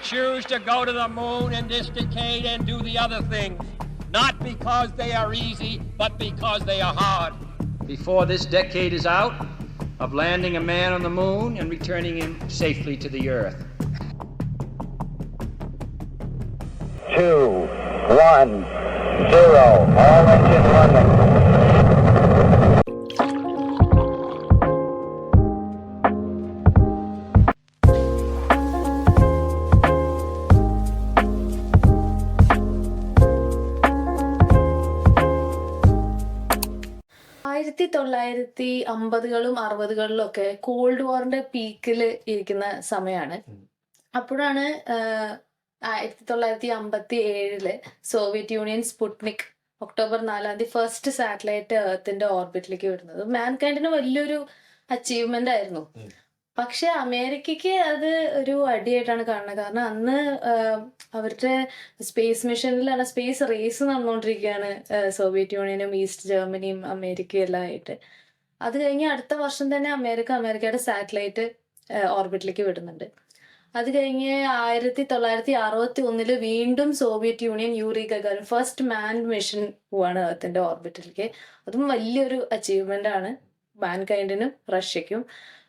choose to go to the moon in this decade and do the other things, not because they are easy, but because they are hard. Before this decade is out, of landing a man on the moon and returning him safely to the earth. 2, 1, 0. All engine running. ആയിരത്തി 1950-60-കളിലും ഒക്കെ called വാറിന്റെ പീക്കിൽ ഇരിക്കുന്ന സമയമാണ്. അപ്പോഴാണ് 1957 Soviet Union Sputnik October 4 first satellite എർത്തിന്റെ ഓർബിറ്റിലേക്ക് വിടുന്നത്. മാൻകൈൻഡിന് വലിയൊരു അച്ചീവ്മെന്റ് ആയിരുന്നു. പക്ഷെ അമേരിക്കയ്ക്ക് അത് ഒരു അടിയായിട്ടാണ് കാണുന്നത്. കാരണം അന്ന് അവരുടെ സ്പേസ് മിഷനിലാണ് സ്പേസ് റേസ് നടന്നുകൊണ്ടിരിക്കുകയാണ് സോവിയറ്റ് യൂണിയനും ഈസ്റ്റ് ജർമ്മനിയും അമേരിക്കയും എല്ലാം ആയിട്ട്. അത് കഴിഞ്ഞ് അടുത്ത വർഷം തന്നെ അമേരിക്കയുടെ സാറ്റലൈറ്റ് ഓർബിറ്റിലേക്ക് വിടുന്നുണ്ട്. അത് കഴിഞ്ഞ് 1961 വീണ്ടും Soviet Union Yuri Gagarin first manned mission പോവാണ് എർത്തിന്റെ ഓർബിറ്റിലേക്ക്. അതും വലിയൊരു അച്ചീവ്മെന്റ് ആണ് മാൻകൈൻഡിനും റഷ്യക്കും.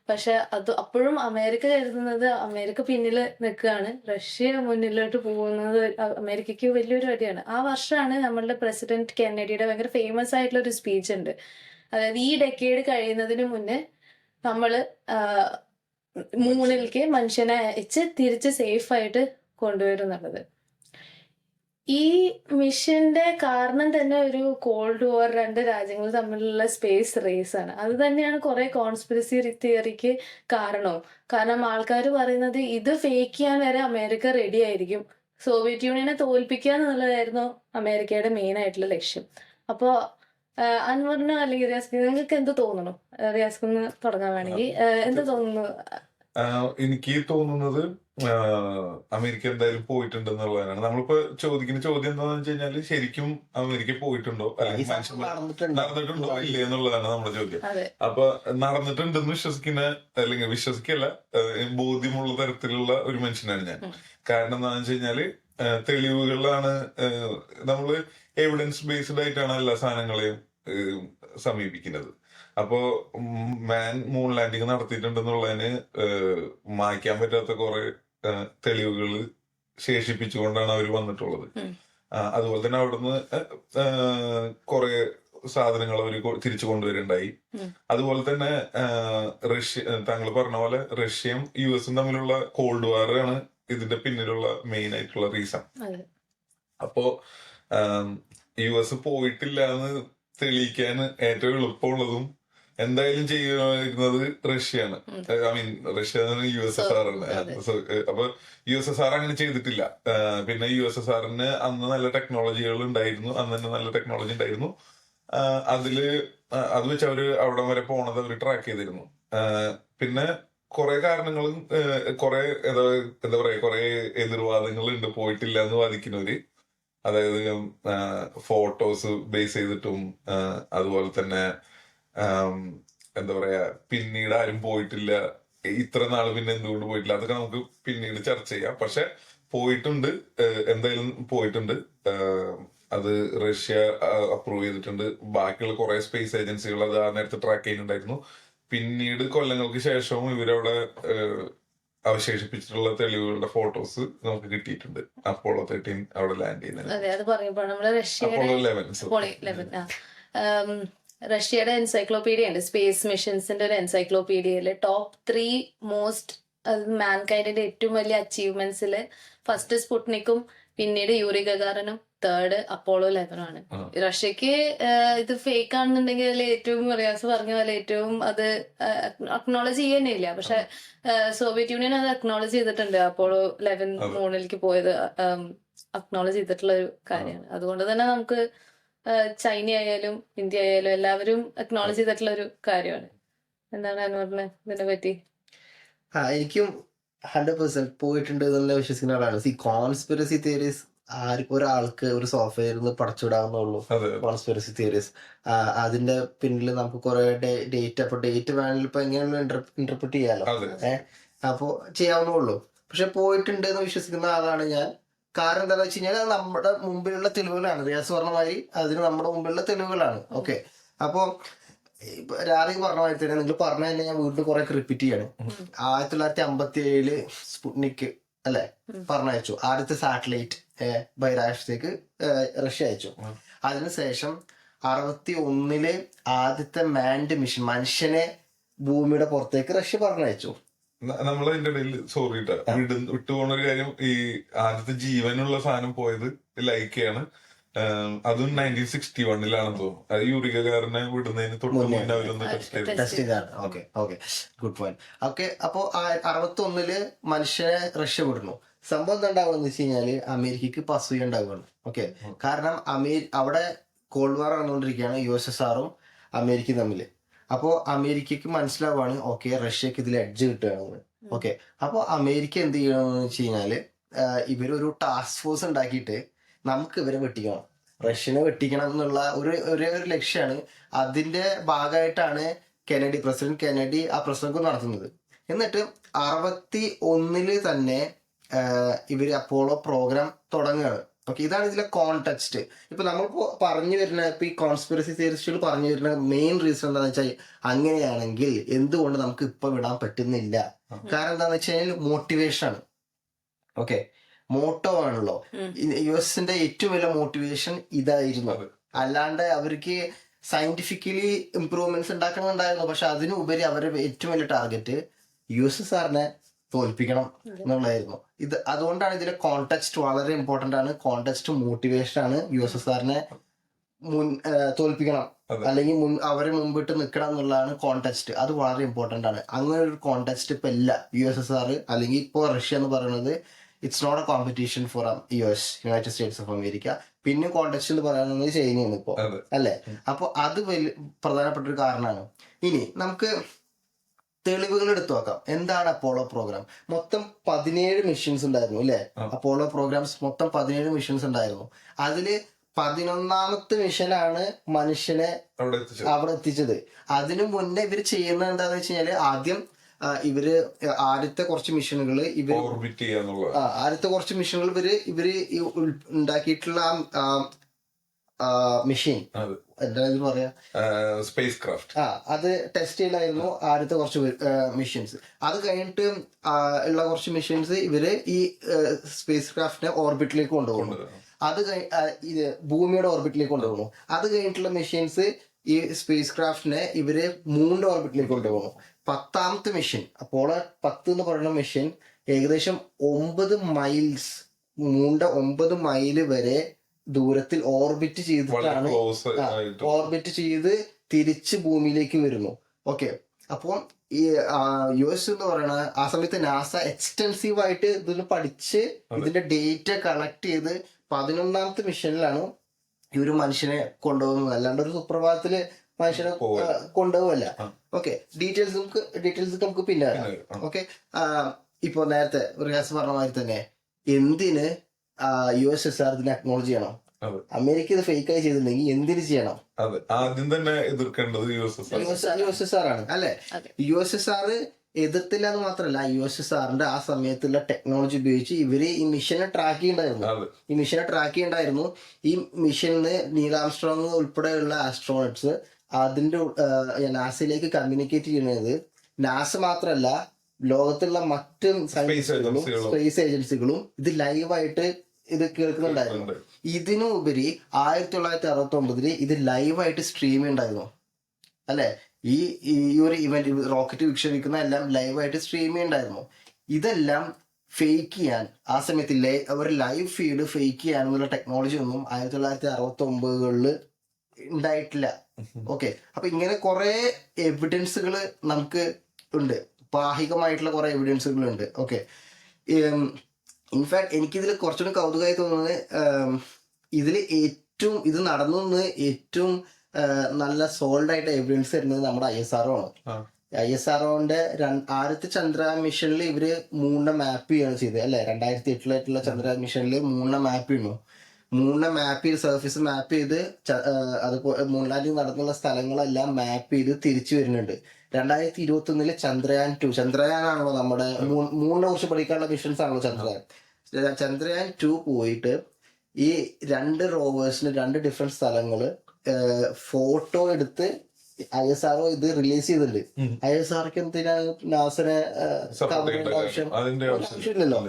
പക്ഷെ അപ്പോഴും അമേരിക്ക കരുതുന്നത് അമേരിക്ക പിന്നിൽ നിൽക്കുകയാണ്, റഷ്യ മുന്നിലോട്ട് പോകുന്നത് അമേരിക്കയ്ക്ക് വലിയൊരു അടിയാണ്. ആ വർഷമാണ് നമ്മളുടെ പ്രസിഡന്റ് കെന്നഡിയുടെ ഭയങ്കര ഫേമസ് ആയിട്ടുള്ള ഒരു സ്പീച്ച് ഉണ്ട്. അതായത് ഈ ഡെക്കേഡ് കഴിയുന്നതിന് മുന്നേ നമ്മള് മൂണിലേക്ക് മനുഷ്യനെ അയച്ച് തിരിച്ച് സേഫ് ആയിട്ട് കൊണ്ടുവരുന്നുള്ളത്. ഈ മിഷന്റെ കാരണം തന്നെ ഒരു കോൾഡ് വാർ, രണ്ട് രാജ്യങ്ങൾ തമ്മിലുള്ള സ്പേസ് റേസ് ആണ്. അത് തന്നെയാണ് കുറെ കോൺസ്പിറസി തിയറിക്ക് കാരണവും. കാരണം ആൾക്കാർ പറയുന്നത് ഇത് ഫേക്ക് ചെയ്യാൻ വരെ അമേരിക്ക റെഡി ആയിരിക്കും, സോവിയറ്റ് യൂണിയനെ തോൽപ്പിക്കുക എന്നുള്ളതായിരുന്നു അമേരിക്കയുടെ മെയിൻ ആയിട്ടുള്ള ലക്ഷ്യം. അപ്പോ അൻവറിനോ അല്ലെങ്കിൽ റിയാസ്ക്ക് നിങ്ങൾക്ക് എന്ത് തോന്നുന്നു? റിയാസ്ക്ക് തുടങ്ങാൻ വേണമെങ്കിൽ എന്ത് തോന്നുന്നു? എനിക്ക് തോന്നുന്നത് അമേരിക്ക എന്തായാലും പോയിട്ടുണ്ടെന്നുള്ളതാണ്. നമ്മളിപ്പോ ചോദിക്കുന്ന ചോദ്യം എന്താണെന്ന് വെച്ച് കഴിഞ്ഞാല് ശരിക്കും അമേരിക്ക പോയിട്ടുണ്ടോ അല്ലെങ്കിൽ നടന്നിട്ടുണ്ടോ ഇല്ലേ എന്നുള്ളതാണ് നമ്മുടെ ചോദ്യം. അപ്പൊ നടന്നിട്ടുണ്ടെന്ന് വിശ്വസിക്കുന്ന അല്ലെങ്കിൽ വിശ്വസിക്കല്ല, ബോധ്യമുള്ള തരത്തിലുള്ള ഒരു മനുഷ്യനാണ് ഞാൻ. കാരണം എന്താണെന്ന് വെച്ച് കഴിഞ്ഞാല് തെളിവുകളിലാണ് നമ്മള് എവിഡൻസ് ബേസ്ഡ് ആയിട്ടാണ് എല്ലാ സാധനങ്ങളെയും സമീപിക്കുന്നത്. അപ്പോ മൂൺ ലാൻഡിങ് നടത്തിയിട്ടുണ്ടെന്നുള്ളതിന് മായ്ക്കാൻ പറ്റാത്ത കുറെ തെളിവുകൾ ശേഷിപ്പിച്ചുകൊണ്ടാണ് അവർ വന്നിട്ടുള്ളത്. അതുപോലെ തന്നെ അവിടുന്ന് കുറെ സാധനങ്ങൾ അവർ തിരിച്ചു കൊണ്ടുവരുണ്ടായി. അതുപോലെ തന്നെ താങ്കൾ പറഞ്ഞ പോലെ റഷ്യയും US തമ്മിലുള്ള കോൾഡ് വാർ ആണ് ഇതിന്റെ പിന്നിലുള്ള മെയിൻ ആയിട്ടുള്ള റീസൺ. അപ്പോ US പോയിട്ടില്ല എന്ന് തെളിയിക്കാൻ ഏറ്റവും എളുപ്പമുള്ളതും എന്തായാലും ചെയ്യുന്നത് റഷ്യയാണ്. ഐ മീൻ റഷ്യ USSR ആണ്. അപ്പൊ USSR അങ്ങനെ ചെയ്തിട്ടില്ല. പിന്നെ USSRന് അന്ന് നല്ല ടെക്നോളജികൾ ഉണ്ടായിരുന്നു, അന്ന് തന്നെ നല്ല ടെക്നോളജി ഉണ്ടായിരുന്നു. അത് വെച്ച് അവര് അവിടെ വരെ പോണത് അവര് ട്രാക്ക് ചെയ്തിരുന്നു. പിന്നെ കുറെ കാരണങ്ങളും കുറെ എന്താ പറയാ കുറെ എതിർവാദങ്ങളുണ്ട് പോയിട്ടില്ല എന്ന് വാദിക്കുന്നവര്. അതായത് ഫോട്ടോസ് ബേസ് ചെയ്തിട്ടും അതുപോലെ തന്നെ എന്താ പറയാ പിന്നീട് ആരും പോയിട്ടില്ല, ഇത്ര നാള് പിന്നെ എന്തുകൊണ്ട് പോയിട്ടില്ല, അതൊക്കെ നമുക്ക് പിന്നീട് ചർച്ച ചെയ്യാം. പക്ഷെ പോയിട്ടുണ്ട്, എന്തായാലും പോയിട്ടുണ്ട്. അത് റഷ്യ അപ്രൂവ് ചെയ്തിട്ടുണ്ട്. ബാക്കിയുള്ള കുറെ സ്പേസ് ഏജൻസികൾ അത് ആ നേരത്തെ ട്രാക്ക് ചെയ്യുന്നുണ്ടായിരുന്നു. പിന്നീട് കൊല്ലങ്ങൾക്ക് ശേഷവും ഇവരവിടെ അവശേഷിപ്പിച്ചിട്ടുള്ള തെളിവുകളുടെ ഫോട്ടോസ് നമുക്ക് കിട്ടിയിട്ടുണ്ട്. അപ്പോളോ 13 അവിടെ ലാൻഡ് ചെയ്യുന്നത്. റഷ്യയുടെ എൻസൈക്ലോപീഡിയ ഉണ്ട്, സ്പേസ് മിഷൻസിന്റെ ഒരു എൻസൈക്ലോപീഡിയയില് ടോപ്പ് 3 മോസ്റ്റ് മാൻകൈൻഡിന്റെ ഏറ്റവും വലിയ അച്ചീവ്മെന്റ്സില് ഫസ്റ്റ് സ്പുട്നിക്കും പിന്നീട് യൂറി ഗഗാറിനും തേർഡ് അപ്പോളോ 11 ആണ്. റഷ്യക്ക് ഇത് ഫേക്ക് ആണെന്നുണ്ടെങ്കിൽ അതിൽ ഏറ്റവും റിയാസ് പറഞ്ഞ പോലെ ഏറ്റവും അത് അക്നോളജ് ചെയ്യാനില്ല. പക്ഷെ സോവിയറ്റ് യൂണിയൻ അത് അക്നോളജ് ചെയ്തിട്ടുണ്ട്. അപ്പോളോ 11 മൂണിലേക്ക് പോയത് അക്നോളജ് ചെയ്തിട്ടുള്ള ഒരു കാര്യമാണ്. അതുകൊണ്ട് തന്നെ നമുക്ക് ചൈന ആയാലും ഇന്ത്യ ആയാലും എല്ലാവരും അക്നോളജ് ചെയ്തിട്ടുള്ള ഒരു കാര്യമാണ്. എന്താണ് അനുവറിന് ഇതിനെ പറ്റി? എനിക്കും 100% പോയിട്ടുണ്ട് എന്നുള്ള വിശ്വസിക്കുന്ന ആളാണ്. കോൺസ്പിറസി തിയറീസ് ഒരാൾക്ക് ഒരു സോഫ്റ്റ്വെയറിൽ പടച്ചുവിടാവുന്നുള്ളൂ. കോൺസ്പിറസി തിയറീസ് അതിന്റെ പിന്നിൽ നമുക്ക് കുറെ ഡേറ്റ് വേണമെങ്കിൽ ഇപ്പൊ എങ്ങനെയുള്ള ഇന്റർപ്രിറ്റ് ചെയ്യാലോ, അപ്പൊ ചെയ്യാവുന്നുള്ളൂ. പക്ഷെ പോയിട്ടുണ്ട് എന്ന് വിശ്വസിക്കുന്ന ആളാണ് ഞാൻ. കാരണം എന്താണെന്ന് വെച്ച് കഴിഞ്ഞാൽ അത് നമ്മുടെ മുമ്പിലുള്ള തെളിവുകളാണ്. റിയാസ് പറഞ്ഞ മാതിരി അതിന് നമ്മുടെ മുമ്പിലുള്ള തെളിവുകളാണ്. ഓക്കെ, അപ്പൊ രാധിക പറഞ്ഞ മാതിരി തന്നെ നിങ്ങൾ പറഞ്ഞ തന്നെ ഞാൻ വീണ്ടും കുറെ റിപ്പീറ്റ് ചെയ്യാണ്. 1957 സ്പുട്നിക് അല്ലെ പറഞ്ഞയച്ചു, ആദ്യത്തെ സാറ്റലൈറ്റ് ബഹിരാകാശത്തേക്ക് റഷ്യ അയച്ചു. അതിനുശേഷം 61 ആദ്യത്തെ മാൻഡ് മിഷൻ, മനുഷ്യനെ ഭൂമിയുടെ പുറത്തേക്ക് റഷ്യ പറഞ്ഞയച്ചു. നമ്മളതിന്റെ ഇടയിൽ സോറി വിട്ടുപോകുന്ന ഒരു കാര്യം, ഈ ആദ്യത്തെ ജീവനുള്ള സാധനം പോയത് ലൈക്കയാണ്. അതും 1961 തോന്നുന്നു. അത് യൂറികാരനെ വിടുന്നതിന് തൊട്ട് മുന്നേ അവരൊന്ന് ടെസ്റ്റ് ചെയ്താണ്. Okay okay, good point. Okay, അപ്പോ 61 മനുഷ്യനെ റഷ്യ വിടുന്നു. സംഭവം എന്താ ഉണ്ടാവുക വെച്ച് കഴിഞ്ഞാല് അമേരിക്കക്ക് പസുയ ഉണ്ടാവുകയാണ്. ഓക്കെ, കാരണം അവിടെ കോൾഡ് വാർ നടന്നുകൊണ്ടിരിക്കുകയാണ് USSRഉം അമേരിക്കയും തമ്മിൽ. അപ്പോ അമേരിക്കക്ക് മനസ്സിലാവുകയാണ് ഓക്കെ റഷ്യക്ക് ഇതിൽ എഡ്ജ് കിട്ടുകയാണെന്ന്. ഓക്കെ, അപ്പൊ അമേരിക്ക എന്ത് ചെയ്യണമെന്ന് വെച്ച് കഴിഞ്ഞാല് ഇവരൊരു ടാസ്ക് ഫോഴ്സ് ഉണ്ടാക്കിയിട്ട് നമുക്ക് ഇവരെ വെട്ടിക്കണം, റഷ്യനെ വെട്ടിക്കണം എന്നുള്ള ഒരേ ഒരു ലക്ഷ്യമാണ്. അതിന്റെ ഭാഗമായിട്ടാണ് പ്രസിഡന്റ് കെനഡി ആ പ്രസംഗം നടത്തുന്നത്. എന്നിട്ട് 61 തന്നെ ഇവര് അപ്പോളോ പ്രോഗ്രാം തുടങ്ങുകയാണ്. ഓക്കെ, ഇതാണ് ഇതിലെ കോൺടെക്സ്റ്റ്. ഇപ്പൊ നമ്മളിപ്പോ പറഞ്ഞു വരുന്ന ഇപ്പൊ ഈ കോൺസ്പിറസി തിയറിസ്റ്റുകൾ പറഞ്ഞു വരുന്ന മെയിൻ റീസൺ എന്താണെന്ന് വെച്ചാൽ അങ്ങനെയാണെങ്കിൽ എന്തുകൊണ്ട് നമുക്ക് ഇപ്പൊ വിടാൻ പറ്റുന്നില്ല? കാരണം എന്താണെന്ന് വെച്ച് കഴിഞ്ഞാൽ മോട്ടിവേഷൻ ആണ്. ഓക്കെ, മോട്ടോ ആണല്ലോ. US-ന്റെ ഏറ്റവും വലിയ മോട്ടിവേഷൻ ഇതായിരുന്നു. അല്ലാണ്ട് അവർക്ക് സയന്റിഫിക്കലി ഇംപ്രൂവ്മെന്റ്സ് ഉണ്ടാക്കണമെന്നുണ്ടായിരുന്നു. പക്ഷെ അതിനുപരി അവരുടെ ഏറ്റവും വലിയ ടാർഗറ്റ് USSRനെ തോൽപ്പിക്കണം എന്നുള്ളതായിരുന്നു. അതുകൊണ്ടാണ് ഇതിലെ കോണ്ടെക്സ്റ്റ് വളരെ ഇമ്പോർട്ടന്റ് ആണ്. കോണ്ടെക്സ്റ്റ് മോട്ടിവേഷൻ ആണ്. USSRനെ തോൽപ്പിക്കണം അല്ലെങ്കിൽ അവരെ മുമ്പിട്ട് നിൽക്കണം എന്നുള്ളതാണ് കോണ്ടെക്സ്റ്റ്. അത് വളരെ ഇമ്പോർട്ടന്റ് ആണ്. അങ്ങനെ ഒരു കോണ്ടെക്സ്റ്റ് ഇപ്പൊ ഇല്ല. USSR അല്ലെങ്കിൽ ഇപ്പോ റഷ്യ എന്ന് പറയുന്നത് it's not a competition for United States of America. പിന്നെ കോണ്ടെക്സ്റ്റ് എന്ന് പറയുന്നത് ചൈനയാണ് ഇപ്പോ, അല്ലെ? അപ്പൊ അത് വലിയ പ്രധാനപ്പെട്ട ഒരു കാരണമാണ്. ഇനി നമുക്ക് തെളിവുകൾ എടുത്തു നോക്കാം. എന്താണ് അപ്പോളോ പ്രോഗ്രാം? മൊത്തം 17 മിഷൻസ് ഉണ്ടായിരുന്നു അല്ലെ? അപ്പോളോ പ്രോഗ്രാംസ് മൊത്തം 17 മിഷൻസ് ഉണ്ടായിരുന്നു. അതില് 11ാമത്തെ മിഷനാണ് മനുഷ്യനെ അവിടെ എത്തിച്ചത്. അതിനു മുന്നേ ഇവർ ചെയ്യുന്നത് എന്താന്ന് വെച്ച് കഴിഞ്ഞാല് ആദ്യം ഇവര് ആദ്യത്തെ കുറച്ച് മിഷനുകൾ ഇവര് ഉണ്ടാക്കിയിട്ടുള്ള മെഷീൻ എന്താ പറയാ, സ്പേസ് ക്രാഫ്റ്റ്, അത് ടെസ്റ്റ് ചെയ്യലായിരുന്നു ആദ്യത്തെ കുറച്ച് മിഷൻസ്. അത് കഴിഞ്ഞിട്ട് ഉള്ള കുറച്ച് മിഷൻസ് ഇവര് ഈ സ്പേസ് ക്രാഫ്റ്റിനെ ഓർബിറ്റിലേക്ക് കൊണ്ടുപോകുന്നു. അത് ഇത് ഭൂമിയുടെ ഓർബിറ്റിലേക്ക് കൊണ്ടുപോകുന്നു. അത് കഴിഞ്ഞിട്ടുള്ള മെഷീൻസ് ഈ സ്പേസ് ക്രാഫ്റ്റിനെ ഇവര് മൂണിന്റെ ഓർബിറ്റിലേക്ക് കൊണ്ടുപോകുന്നു. 10ാമത്തെ മിഷൻ അപ്പോളോ 10 എന്ന് പറയുന്ന മിഷൻ ഏകദേശം 9 മൈൽസ്, മൂണിന്റെ 9 മൈല് വരെ ദൂരത്തിൽ ഓർബിറ്റ് ചെയ്ത് തിരിച്ച് ഭൂമിയിലേക്ക് വരുന്നു. ഓക്കെ, അപ്പോൾ ഈ US എന്ന് പറയുന്ന ആ സമയത്ത് നാസ എക്സ്റ്റെൻസീവ് ആയിട്ട് ഇതിന് പഠിച്ച് ഇതിന്റെ ഡേറ്റ കളക്ട് ചെയ്ത് 11ാമത്തെ മിഷനിലാണ് ഈ ഒരു മനുഷ്യനെ കൊണ്ടുപോകുന്നത്. അല്ലാണ്ട് ഒരു സുപ്രഭാതത്തില് മനുഷ്യനെ കൊണ്ടുപോകല്ല. ഓക്കെ, ഡീറ്റെയിൽസ് നമുക്ക് പിന്നെ വരാം. ഓക്കെ, ഇപ്പൊ നേരത്തെ റിയാസ് പറഞ്ഞ മാതിരി തന്നെ എന്തിന് USSR ഇതിനെ അക്നോളജ് ചെയ്യണം? അമേരിക്ക ഇത് ഫേക്ക് ആയി ചെയ്തിട്ടുണ്ടെങ്കിൽ എന്തിനു ചെയ്യണം? ആദ്യം തന്നെ എതിർക്കേണ്ടത് USSR ആണ് അല്ലെ? USSR എതിർത്തില്ല എന്ന് മാത്രമല്ല, USSRന്റെ ആ സമയത്തുള്ള ടെക്നോളജി ഉപയോഗിച്ച് ഇവര് ഈ മിഷനെ ട്രാക്ക് ചെയ്യണ്ടായിരുന്നു. ഈ മിഷനിൽ നീൽ ആംസ്ട്രോങ് ഉൾപ്പെടെയുള്ള ആസ്ട്രോണറ്റ്സ് അതിന്റെ നാസയിലേക്ക് കമ്മ്യൂണിക്കേറ്റ് ചെയ്യുന്നത് നാസ മാത്രമല്ല ലോകത്തുള്ള മറ്റ് സ്പേസ് ഏജൻസികളും ഇത് ലൈവായിട്ട് ഇത് കേൾക്കുന്നുണ്ടായിരുന്നു. ഇതിനുപരി 1969 ഇത് ലൈവായിട്ട് സ്ട്രീം ഉണ്ടായിരുന്നു അല്ലെ? ഈ ഒരു ഇവന്റ് റോക്കറ്റ് വിക്ഷേപിക്കുന്ന എല്ലാം ലൈവായിട്ട് സ്ട്രീം ഉണ്ടായിരുന്നു. ഇതെല്ലാം ഫേക്ക് ചെയ്യാൻ ആ സമയത്ത് ഒരു ലൈവ് ഫീഡ് ഫേക്ക് ചെയ്യാനുള്ള ടെക്നോളജി ഒന്നും 1969 ഉണ്ടായിട്ടില്ല. ഓക്കെ, അപ്പൊ ഇങ്ങനെ കുറെ എവിഡൻസുകൾ നമുക്ക് ഉണ്ട്, ഭാഗികമായിട്ടുള്ള കുറെ എവിഡൻസുകൾ ഉണ്ട്. ഓക്കെ, ഇൻഫാക്ട് എനിക്കിതിൽ കുറച്ചുകൂടി കൗതുകമായി തോന്നുന്നത് ഇത് നടന്നു ഏറ്റവും നല്ല സോൾഡ് ആയിട്ട് എവിഡൻസ് തരുന്നത് നമ്മുടെ ISRO ആണ്. ISROന്റെ ആദ്യത്തെ ചന്ദ്രയാൻ മിഷനിൽ ഇവര് മൂണിനെ മാപ്പ് ചെയ്യാണ് ചെയ്തത് അല്ലെ? 2008 ചന്ദ്രയാൻ മിഷനിൽ മൂണിനെ മാപ്പ് ചെയ്യുന്നു. മൂണിനെ മാപ്പ് ചെയ്ത് സർഫേസ് മാപ്പ് ചെയ്ത് അതുപോലെ മൂൺ ലാൻഡിങ് നടന്നുള്ള സ്ഥലങ്ങളെല്ലാം മാപ്പ് ചെയ്ത് തിരിച്ചു വരുന്നുണ്ട്. 2021 ചന്ദ്രയാൻ 2, ചന്ദ്രയാനാണല്ലോ നമ്മുടെ മൂണിനെ കുറിച്ച് പഠിക്കാനുള്ള മിഷൻസ് ആണല്ലോ ചന്ദ്രയാൻ. ചന്ദ്രയാൻ 2 പോയിട്ട് ഈ 2 റോവേഴ്സിന് 2 ഡിഫറെന്റ് സ്ഥലങ്ങള് ഫോട്ടോ എടുത്ത് ISRO ഇത് റിലീസ് ചെയ്തിട്ടുണ്ട്. ISROക്ക് എന്തിനാണ് നാസനെ ആവശ്യമില്ലല്ലോ.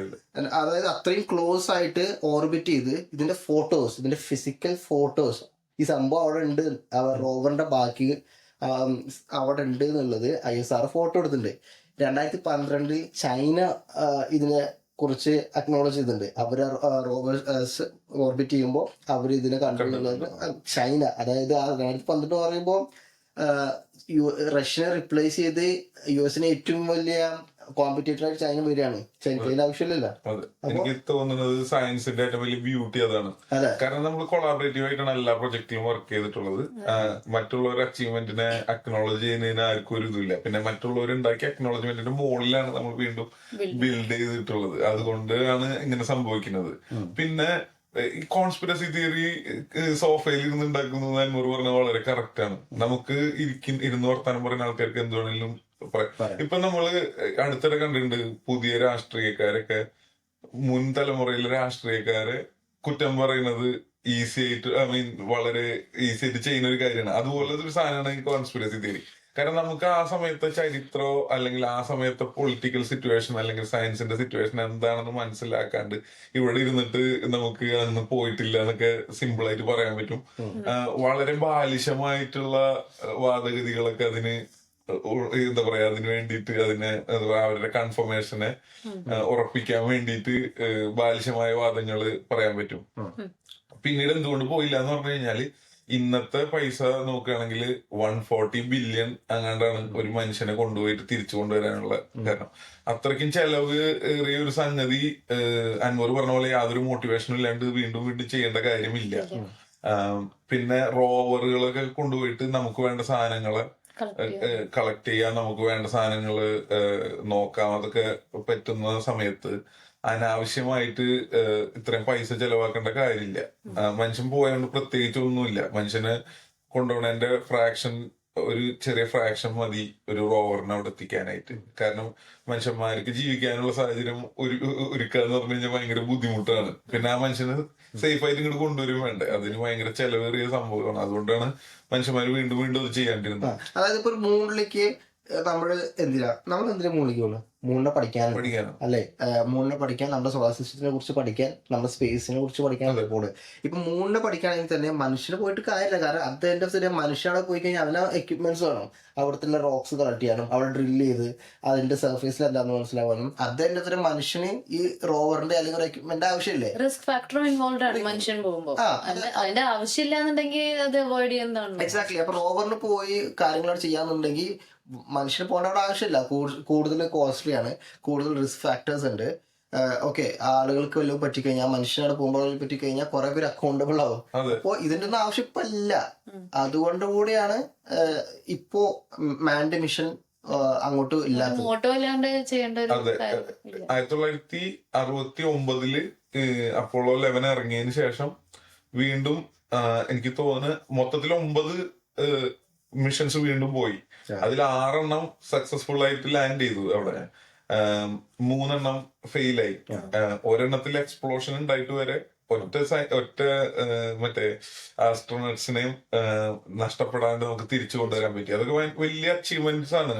അതായത് അത്രയും ക്ലോസ് ആയിട്ട് ഓർബിറ്റ് ചെയ്ത് ഇതിന്റെ ഫോട്ടോസ്, ഇതിന്റെ ഫിസിക്കൽ ഫോട്ടോസ്, ഈ സംഭവം അവിടെ ഉണ്ട്, റോവറിന്റെ ബാക്കി അവിടെ ഉണ്ട് എന്നുള്ളത് ISRO ഫോട്ടോ എടുത്തിട്ടുണ്ട്. 2012 ചൈന ഇതിനെ കുറിച്ച് അക്നോളജ് ചെയ്തിട്ടുണ്ട്. അവര് റോവേഴ്സ് ഓർബിറ്റ് ചെയ്യുമ്പോൾ അവർ ഇതിനെ കണ്ടുള്ളത് ചൈന. അതായത് 2012 പറയുമ്പോൾ റഷ്യനെ റിപ്ലേസ് ചെയ്ത് US ഏറ്റവും വലിയ കോമ്പറ്റീറ്റർ ആയിട്ട് ചൈന വരികയാണ്. ചൈനയിൽ ആവശ്യമില്ലല്ലോ. എനിക്ക് തോന്നുന്നത് സയൻസിന്റെ ഏറ്റവും വലിയ ബ്യൂട്ടി അതാണ്. കാരണം നമ്മൾ കൊളാബറേറ്റീവ് ആയിട്ടാണ് എല്ലാ പ്രൊജക്റ്റിലും വർക്ക് ചെയ്തിട്ടുള്ളത്. മറ്റുള്ളവരുടെ അച്ചീവ്മെന്റിനെ അക്നോളജ് ചെയ്യുന്നതിന് ആർക്കും ഒരു ഇതില്ല. പിന്നെ മറ്റുള്ളവർ ഉണ്ടാക്കിയ അക്നോളജ്മെന്റിന്റെ മുകളിലാണ് നമ്മൾ വീണ്ടും ബിൽഡ് ചെയ്തിട്ടുള്ളത്. അതുകൊണ്ടാണ് ഇങ്ങനെ സംഭവിക്കുന്നത്. പിന്നെ ഈ കോൺസ്പിറസി തിയറി സോഫയിൽ ഇരുന്ന് ഉണ്ടാക്കുന്നത് അൻവർ പറഞ്ഞ വളരെ കറക്റ്റ് ആണ്. നമുക്ക് ഇരുന്ന് വർത്താനം പറയുന്ന ആൾക്കാർക്ക് എന്തുവേണേലും പറയാം. ഇപ്പൊ നമ്മള് അടുത്തിടെ കണ്ടിട്ടുണ്ട് പുതിയ രാഷ്ട്രീയക്കാരൊക്കെ മുൻ തലമുറയിലെ രാഷ്ട്രീയക്കാരെ കുറ്റം പറയുന്നത് ഈസി ആയിട്ട് വളരെ ഈസി ആയിട്ട് ചെയ്യുന്ന ഒരു കാര്യമാണ്. അതുപോലത്തെ ഒരു സാധനമാണ് ഈ കോൺസ്പിറസി തിയറി. കാരണം നമുക്ക് ആ സമയത്തെ ചരിത്രമോ അല്ലെങ്കിൽ ആ സമയത്തെ പൊളിറ്റിക്കൽ സിറ്റുവേഷൻ അല്ലെങ്കിൽ സയൻസിന്റെ സിറ്റുവേഷൻ എന്താണെന്ന് മനസ്സിലാക്കാണ്ട് ഇവിടെ ഇരുന്നിട്ട് നമുക്ക് അന്ന് പോയിട്ടില്ല എന്നൊക്കെ സിമ്പിൾ ആയിട്ട് പറയാൻ പറ്റും. വളരെ ബാലിശമായിട്ടുള്ള വാദഗതികളൊക്കെ അതിന് എന്താ പറയാ അതിന് വേണ്ടിയിട്ട് അവരുടെ കൺഫർമേഷനെ ഉറപ്പിക്കാൻ വേണ്ടിയിട്ട് ബാലിശമായ വാദങ്ങള് പറയാൻ പറ്റും. പിന്നീട് എന്തുകൊണ്ട് പോയില്ല എന്ന് പറഞ്ഞു കഴിഞ്ഞാല് ഇന്നത്തെ പൈസ നോക്കുകയാണെങ്കിൽ 140 ബില്യൺ അങ്ങാണ്ടാണ് ഒരു മനുഷ്യനെ കൊണ്ടുപോയിട്ട് തിരിച്ചു കൊണ്ടുവരാനുള്ള. കാരണം അത്രയ്ക്കും ചെലവ് ഏറിയ ഒരു സംഗതി അൻവർ പറഞ്ഞ പോലെ യാതൊരു മോട്ടിവേഷനും ഇല്ലാണ്ട് വീണ്ടും വീണ്ടും ചെയ്യേണ്ട കാര്യമില്ല. പിന്നെ റോവറുകളൊക്കെ കൊണ്ടുപോയിട്ട് നമുക്ക് വേണ്ട സാധനങ്ങളെ കളക്ട് ചെയ്യാൻ, നമുക്ക് വേണ്ട സാധനങ്ങള് നോക്കാം, അതൊക്കെ പറ്റുന്ന സമയത്ത് അനാവശ്യമായിട്ട് ഇത്രയും പൈസ ചെലവാക്കേണ്ട കാര്യമില്ല. മനുഷ്യൻ പോയതുകൊണ്ട് പ്രത്യേകിച്ച് ഒന്നുമില്ല. മനുഷ്യന് കൊണ്ടുപോകണതിന്റെ ഫ്രാക്ഷൻ, ഒരു ചെറിയ ഫ്രാക്ഷൻ മതി ഒരു റോവറിനെ അവിടെ എത്തിക്കാനായിട്ട്. കാരണം മനുഷ്യന്മാർക്ക് ജീവിക്കാനുള്ള സാഹചര്യം ഒരുക്കാന്ന് പറഞ്ഞു കഴിഞ്ഞാൽ ഭയങ്കര ബുദ്ധിമുട്ടാണ്. പിന്നെ ആ മനുഷ്യന് സേഫ് ആയിട്ട് ഇങ്ങോട്ട് കൊണ്ടുവരും വേണ്ടേ, അതിന് ഭയങ്കര ചെലവേറിയ സംഭവമാണ്. അതുകൊണ്ടാണ് മനുഷ്യന്മാർ വീണ്ടും വീണ്ടും അത് ചെയ്യാണ്ടിരുന്നത്. അതായത് ഇപ്പൊ മൂണിലേക്ക് നമ്മൾ എന്തിനാ മൂണിലേക്ക് പോകുന്നത്? മൂണിനെ പഠിക്കാനാണ് അല്ലെ? മൂണിനെ പഠിക്കാൻ, നമ്മുടെ സോളാർ സിസ്റ്റത്തിനെ കുറിച്ച് പഠിക്കാൻ, നമ്മുടെ സ്പേസിനെ കുറിച്ച് പഠിക്കാൻ പോണ്. ഇപ്പൊ മൂണിനെ പഠിക്കുകയാണെങ്കിൽ തന്നെ മനുഷ്യന് പോയിട്ട് കാര്യമില്ല. കാരണം അത് എന്റെ ശരി മനുഷ്യനവിടെ പോയി കഴിഞ്ഞാൽ അവന് എക്യുപ്മെന്റ്സ് വേണം. അവിടുത്തെ റോക്സ് കളക്ട് ചെയ്യാനും, അവിടെ ഡ്രില്ല് ചെയ്ത് അതിന്റെ സർഫേസിൽ എന്താന്ന് മനസ്സിലാവാനും. അത് എന്റെ തരം മനുഷ്യന് ഈ റോവറിന്റെ അല്ലെങ്കിൽ ഒരു എക്യുപ്മെന്റ് ആവശ്യമില്ലേ? റിസ്ക് ഫാക്ടറും ഇൻവോൾവ് ആണ് മനുഷ്യൻ പോകുമ്പോൾ. അതിന്റെ ആവശ്യമില്ല എന്നുണ്ടെങ്കിൽ അത് അവോയ്ഡ് ചെയ്യുന്നതാണ്. എക്സാക്ട്ലി. അപ്പൊ റോവറിന് പോയി കാര്യങ്ങളോട് ചെയ്യാന്നുണ്ടെങ്കിൽ മനുഷ്യന് പോകേണ്ട ആവശ്യമില്ല. കൂടുതൽ കോസ്റ്റ്ലി ആണ്, കൂടുതൽ റിസ്ക് ഫാക്ടേഴ്സ് ഉണ്ട്. ഓക്കെ, ആളുകൾക്ക് വല്ലതും പറ്റിക്കഴിഞ്ഞാൽ, മനുഷ്യനോട് പോകുമ്പോൾ പറ്റിക്കഴിഞ്ഞാൽ കുറെ പേര് അക്കൗണ്ടബിൾ ആവും. അപ്പോ ഇതിന്റെ ഒന്നും ആവശ്യം ഇപ്പൊ ഇല്ല. അതുകൊണ്ട് കൂടിയാണ് ഇപ്പോ മാൻഡ് മിഷൻ അങ്ങോട്ട് ഇല്ലാത്തത്. 1969 അപ്പോളോ 11 ഇറങ്ങിയതിന് ശേഷം വീണ്ടും എനിക്ക് തോന്നുന്നു മൊത്തത്തിൽ 9 മിഷൻസ് വീണ്ടും പോയി. അതിൽ 6 സക്സസ്ഫുൾ ആയിട്ട് ലാൻഡ് ചെയ്തു. അവിടെ 3 ഫെയിലായി. ഒരെണ്ണത്തിൽ എക്സ്പ്ലോഷൻ ഉണ്ടായിട്ട് വരെ ഒറ്റ മറ്റേ ആസ്ട്രോനട്സിനെയും നഷ്ടപ്പെടാണ്ട് നമുക്ക് തിരിച്ചു കൊണ്ടുവരാൻ പറ്റി. അതൊക്കെ വലിയ അച്ചീവ്മെന്റ്സ് ആണ്.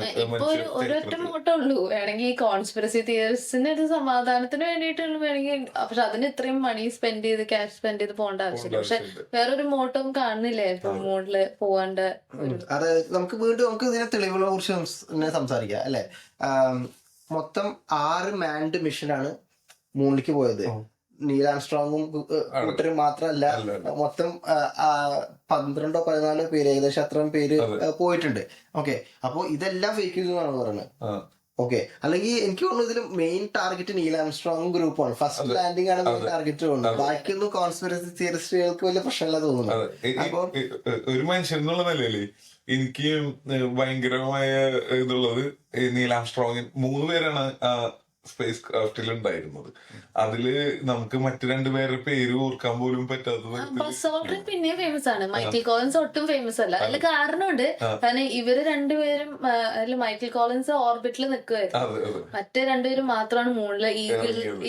ഒരൊറ്റ മോട്ടേ ഉള്ളൂ വേണമെങ്കിൽ കോൺസ്പിറസി തിയറീസിന് ഒരു സമാധാനത്തിന് വേണ്ടിയിട്ടുള്ള വേണമെങ്കിൽ. പക്ഷെ അതിന് ഇത്രയും മണി സ്പെൻഡ് ചെയ്ത് ക്യാഷ് സ്പെൻഡ് ചെയ്ത് പോകേണ്ട ആവശ്യമില്ല. പക്ഷെ വേറൊരു മോട്ടവും കാണുന്നില്ലേ ഇപ്പൊ മോഡില് പോവാണ്ട്. അതെ, നമുക്ക് വീണ്ടും നമുക്ക് ഇതിനെ തെളിവുകളെ കുറിച്ച് സംസാരിക്കാം അല്ലെ? മൊത്തം 6 മാൻഡ് മിഷനാണ് മൂണിലേക്ക് പോയത്. നീൽ ആംസ്ട്രോങ്ങും കൂട്ടരും മാത്രമല്ല, മൊത്തം 12-14 പേര്, ഏകദേശം അത്രയും പേര് പോയിട്ടുണ്ട്. ഓക്കെ, അപ്പൊ ഇതെല്ലാം ഫേക്ക് ന്യൂസ് എന്നാണ് പറയുന്നത്. ഓക്കെ, അല്ലെങ്കിൽ എനിക്ക് തോന്നുന്നു ഇതിൽ മെയിൻ ടാർഗറ്റ് നീൽ ആംസ്ട്രോങ്ങും ഗ്രൂപ്പാണ്. ഫസ്റ്റ് ലാൻഡിംഗ് ആണ് മെയിൻ ടാർഗറ്റ് തോന്നുന്നത്. ബാക്കിയൊന്നും കോൺസ്പിറസി തിയറിസ്റ്റുകൾക്ക് വലിയ പ്രശ്നമില്ല തോന്നുന്നു. അപ്പൊ ഒരു മനുഷ്യൻ എന്നുള്ള നിലയില് എനിക്ക് ഭയങ്കരമായ ഇതുള്ളത് നീൽ ആംസ്ട്രോങ് 3 പേരാണ് സ്പേസ് ക്രാഫ്റ്റിൽ ഉണ്ടായിരുന്നത്. അതില് നമുക്ക് മറ്റു രണ്ടുപേരുടെ പേര് ഓർക്കാൻ പോലും പറ്റാത്തത്. ബസ് ഓൾഡ്രിൻ പിന്നെയും ഫേമസ് ആണ്, മൈക്കിൾ കോളിൻസ് ഒട്ടും ഫേമസ് അല്ല. അതിൽ കാരണമുണ്ട്, കാരണം ഇവര് രണ്ടുപേരും അതിൽ മൈക്കിൾ കോളിൻസ് ഓർബിറ്റിൽ നിൽക്കുമായിരുന്നു, മറ്റേ രണ്ടുപേരും മാത്രമാണ് മൂണില്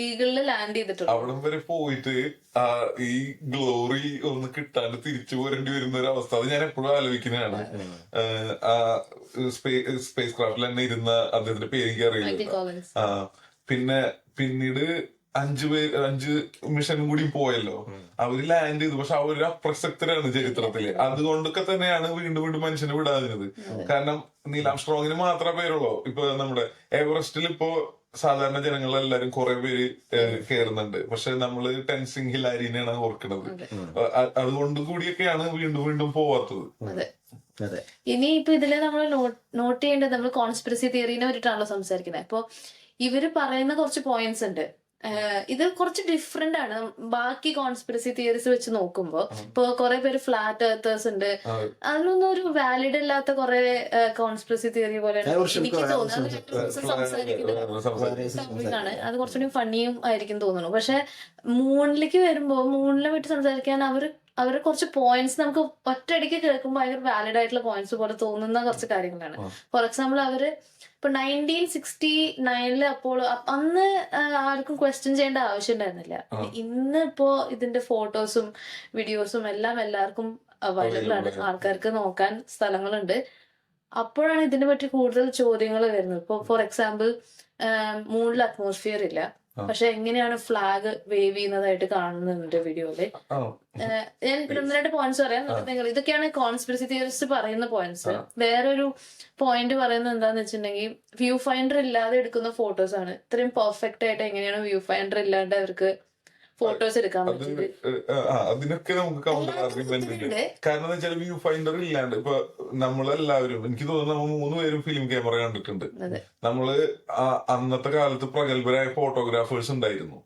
ഈഗിളില് ലാൻഡ് ചെയ്തിട്ടുള്ളത്. അവിടം വരെ പോയിട്ട് ഈ ഗ്ലോറി ഒന്ന് കിട്ടാണ്ട് തിരിച്ചു പോരേണ്ടി വരുന്ന ഒരു അവസ്ഥ അത് ഞാൻ എപ്പോഴും ആലോചിക്കുന്നതാണ്. സ്പേസ് ക്രാഫ്റ്റിൽ തന്നെ ഇരുന്ന അദ്ദേഹത്തിന്റെ പേര് എനിക്ക് അറിയില്ല. പിന്നെ പിന്നീട് 5 മിഷൻ കൂടി പോയല്ലോ, അവര് ലാൻഡ് ചെയ്തു. പക്ഷെ അവര് അപ്രസക്തരാണ് ചരിത്രത്തില്. അതുകൊണ്ടൊക്കെ തന്നെയാണ് വീണ്ടും വീണ്ടും മനുഷ്യനെ വിടാതിരുന്നത്. കാരണം നീൽ ആംസ്ട്രോങ്ങിന് മാത്രമേ പേരുള്ളൂ. ഇപ്പൊ നമ്മുടെ എവറസ്റ്റിൽ ഇപ്പോ സാധാരണ ജനങ്ങളെല്ലാരും കുറെ പേര് കയറുന്നുണ്ട്, പക്ഷെ നമ്മള് ടെൻസിങ് ഹിലാരിനെയാണ് ഓർക്കുന്നത്. അതുകൊണ്ട് കൂടിയൊക്കെയാണ് വീണ്ടും വീണ്ടും പോവാത്തത്. ഇനി ഇപ്പൊ ഇതില് നമ്മൾ നോട്ട് ചെയ്യേണ്ടത്, നമ്മൾ കോൺസ്പിറസി തിയറിനെ പറ്റിട്ടാണല്ലോ സംസാരിക്കുന്നത്. അപ്പൊ ഇവര് പറയുന്ന കുറച്ച് പോയിന്റ്സ് ഉണ്ട്, ഇത് കുറച്ച് ഡിഫറെന്റ് ആണ് ബാക്കി കോൺസ്പിറസി തിയറീസ് വെച്ച് നോക്കുമ്പോ. ഇപ്പൊ കുറെ പേര് ഫ്ലാറ്റ് എർത്തേഴ്സ് ഉണ്ട്, അതിലൊന്നും ഒരു വാലിഡ് അല്ലാത്ത കുറെ കോൺസ്പിറസി തിയറി പോലെയാണ് എനിക്ക് തോന്നുന്നത്. സംസാരിക്കുന്നതാണ് അത് കുറച്ചുകൂടി ഫണ്ണിയും ആയിരിക്കും തോന്നുന്നു. പക്ഷെ മൂണിലേക്ക് വരുമ്പോ മൂണിനെ പറ്റി സംസാരിക്കാൻ അവര് കുറച്ച് പോയിന്റ്സ് നമുക്ക് ഒറ്റയടിക്ക് കേൾക്കുമ്പോൾ ഭയങ്കര വാലിഡ് ആയിട്ടുള്ള പോയിന്റ്സ് പോലെ തോന്നുന്ന കുറച്ച് കാര്യങ്ങളാണ്. ഫോർ എക്സാമ്പിൾ, അവര് ഇപ്പൊ 1969 അപ്പോൾ അന്ന് ആർക്കും ക്വസ്റ്റ്യൻ ചെയ്യേണ്ട ആവശ്യം ഉണ്ടായിരുന്നില്ല. ഇന്ന് ഇപ്പോ ഇതിന്റെ ഫോട്ടോസും വീഡിയോസും എല്ലാം എല്ലാവർക്കും അവൈലബിൾ ആണ്, ആൾക്കാർക്ക് നോക്കാൻ സ്ഥലങ്ങളുണ്ട്. അപ്പോഴാണ് ഇതിനെ പറ്റി കൂടുതൽ ചോദ്യങ്ങൾ വരുന്നത്. ഇപ്പൊ ഫോർ എക്സാമ്പിൾ, മൂണിൽ അറ്റ്മോസ്ഫിയർ ഇല്ല, പക്ഷെ എങ്ങനെയാണ് ഫ്ലാഗ് വേവ് ചെയ്യുന്നതായിട്ട് കാണുന്നുണ്ട് വീഡിയോയില്. ഞാൻ 1-2 പോയിന്റ്സ് പറയാം. ഇതൊക്കെയാണ് കോൺസ്പിറസി തിയറിസ്റ്റ് പറയുന്ന പോയിന്റ്സ്. വേറൊരു പോയിന്റ് പറയുന്നത് എന്താന്ന് വെച്ചിട്ടുണ്ടെങ്കിൽ, വ്യൂ ഫൈൻഡർ ഇല്ലാതെ എടുക്കുന്ന ഫോട്ടോസ് ആണ്. ഇത്രയും പെർഫെക്റ്റ് ആയിട്ട് എങ്ങനെയാണ് വ്യൂ ഫൈൻഡർ ഇല്ലാണ്ട് അവർക്ക് ഫോട്ടോസ് എടുക്കാൻ പറ്റുന്നത്? അതിനൊക്കെ നമുക്ക് കൗണ്ടർ ആർഗ്യുമെന്റ് ഉണ്ട്. കാരണം എന്താ വെച്ചാൽ വ്യൂ ഫൈൻഡർ ഇല്ലാണ്ട് ഇപ്പൊ നമ്മളെല്ലാവരും, എനിക്ക് തോന്നുന്നു നമ്മൾ 3 പേരും ഫിലിം ക്യാമറ കണ്ടിട്ടുണ്ട്. നമ്മള് അന്നത്തെ കാലത്ത് പ്രഗത്ഭരായ ഫോട്ടോഗ്രാഫേഴ്സ് ഉണ്ടായിരുന്നു.